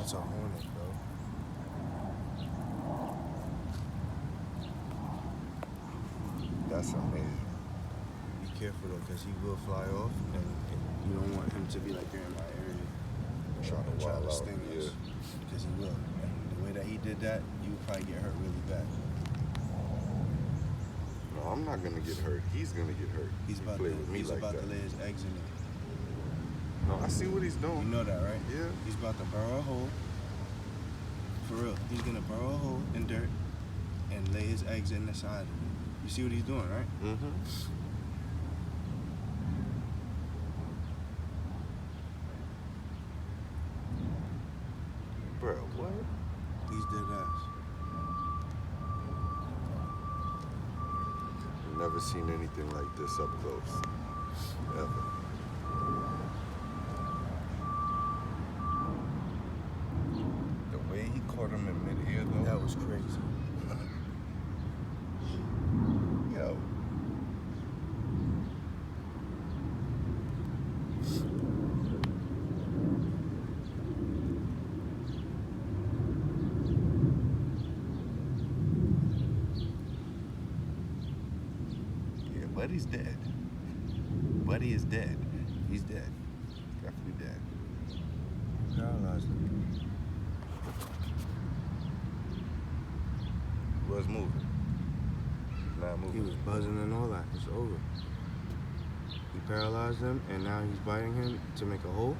That's a hornet, bro. That's amazing. Be careful though, because he will fly off, and you don't want him to be like, you're in my area, trying to sting us, because he will. And the way that he did that, you would probably get hurt really bad. No, I'm not gonna get hurt. He's gonna get hurt. He's about to lay his eggs in it. No, I see what he's doing. You know that, right? Yeah. He's about to burrow a hole. For real. He's gonna burrow a hole in dirt and lay his eggs in the side of it. You see what he's doing, right? Mm-hmm. Bro, what? He's dead ass. I've never seen anything like this up close. Ever. The way he caught him in mid-air, though. That was crazy. Yo. Yeah, Buddy's dead. Buddy is dead. He's dead. Definitely dead. Paralyzed him. He was moving. Not moving. He was buzzing and all that. It's over. He paralyzed him, and now he's biting him to make a hole.